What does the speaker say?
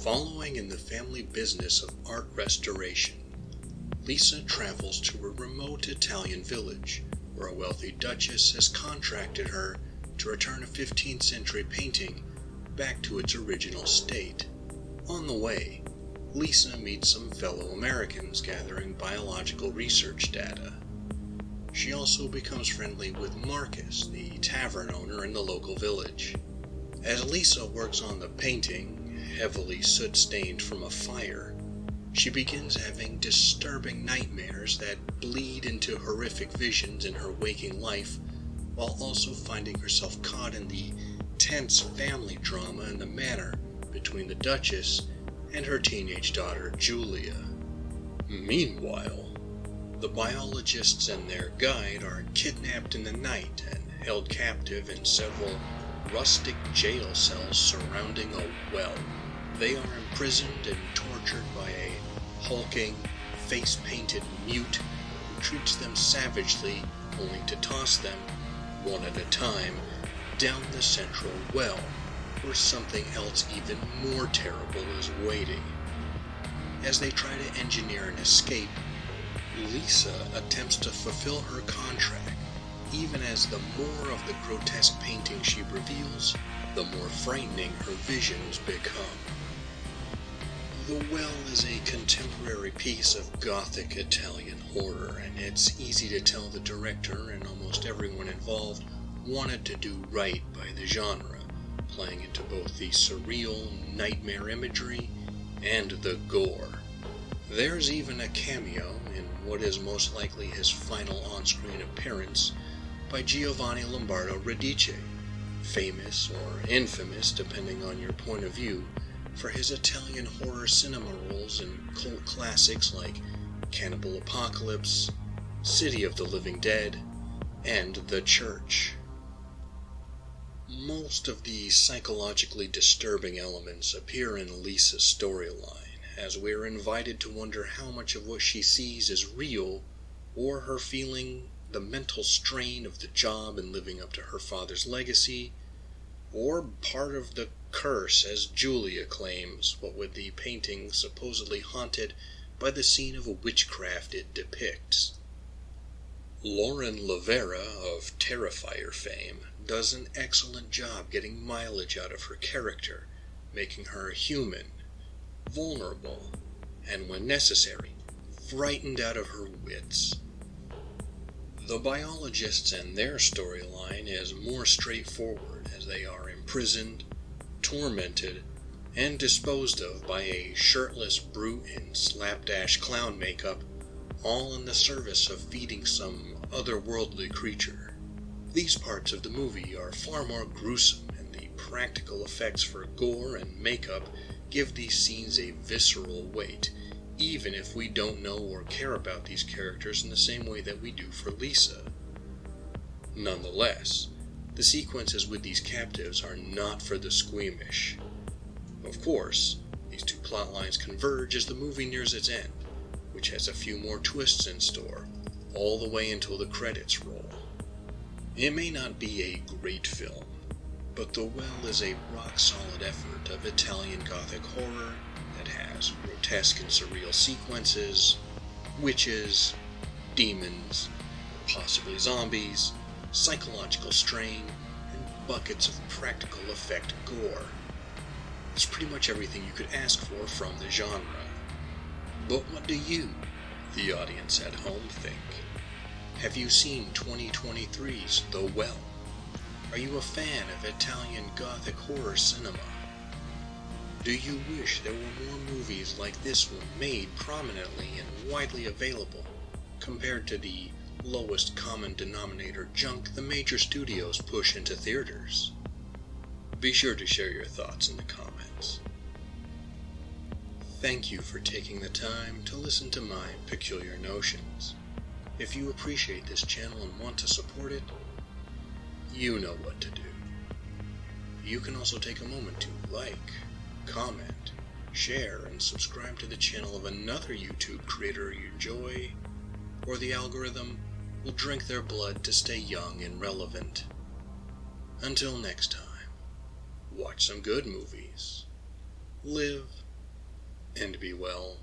Following in the family business of art restoration, Lisa travels to a remote Italian village where a wealthy duchess has contracted her to return a 15th century painting back to its original state. On the way, Lisa meets some fellow Americans gathering biological research data. She also becomes friendly with Marcus, the tavern owner in the local village. As Lisa works on the painting, heavily soot-stained from a fire, she begins having disturbing nightmares that bleed into horrific visions in her waking life, while also finding herself caught in the tense family drama in the manor between the Duchess and her teenage daughter Julia. Meanwhile, the biologists and their guide are kidnapped in the night and held captive in several rustic jail cells surrounding a well. They are imprisoned and tortured by a hulking, face-painted mute who treats them savagely, only to toss them, one at a time, down the central well, where something else even more terrible is waiting. As they try to engineer an escape, Lisa attempts to fulfill her contract, even as the more of the grotesque painting she reveals, the more frightening her visions become. The Well is a contemporary piece of Gothic Italian horror, and it's easy to tell the director and almost everyone involved wanted to do right by the genre, playing into both the surreal, nightmare imagery and the gore. There's even a cameo, in what is most likely his final on-screen appearance, by Giovanni Lombardo Radice, famous or infamous depending on your point of view, for his Italian horror cinema roles in cult classics like Cannibal Apocalypse, City of the Living Dead, and The Church. Most of the psychologically disturbing elements appear in Lisa's storyline, as we're invited to wonder how much of what she sees is real, or her feeling the mental strain of the job and living up to her father's legacy, or part of the curse, as Julia claims, what with the painting supposedly haunted by the scene of witchcraft it depicts. Lauren LaVera of Terrifier fame does an excellent job getting mileage out of her character, making her human, vulnerable, and when necessary, frightened out of her wits. The biologists and their storyline is more straightforward, as they are imprisoned, tormented, and disposed of by a shirtless brute in slapdash clown makeup, all in the service of feeding some otherworldly creature. These parts of the movie are far more gruesome, and the practical effects for gore and makeup give these scenes a visceral weight, even if we don't know or care about these characters in the same way that we do for Lisa. Nonetheless, the sequences with these captives are not for the squeamish. Of course, these two plotlines converge as the movie nears its end, which has a few more twists in store, all the way until the credits roll. It may not be a great film, but The Well is a rock-solid effort of Italian Gothic horror that has grotesque and surreal sequences, witches, demons, possibly zombies, psychological strain, and buckets of practical effect gore. It's pretty much everything you could ask for from the genre. But what do you, the audience at home, think? Have you seen 2023's The Well? Are you a fan of Italian Gothic horror cinema? Do you wish there were more movies like this one made prominently and widely available, compared to the lowest common denominator junk the major studios push into theaters? Be sure to share your thoughts in the comments. Thank you for taking the time to listen to my peculiar notions. If you appreciate this channel and want to support it, you know what to do. You can also take a moment to like, comment, share, and subscribe to the channel of another YouTube creator you enjoy, or the algorithm will drink their blood to stay young and relevant. Until next time, watch some good movies, live and be well.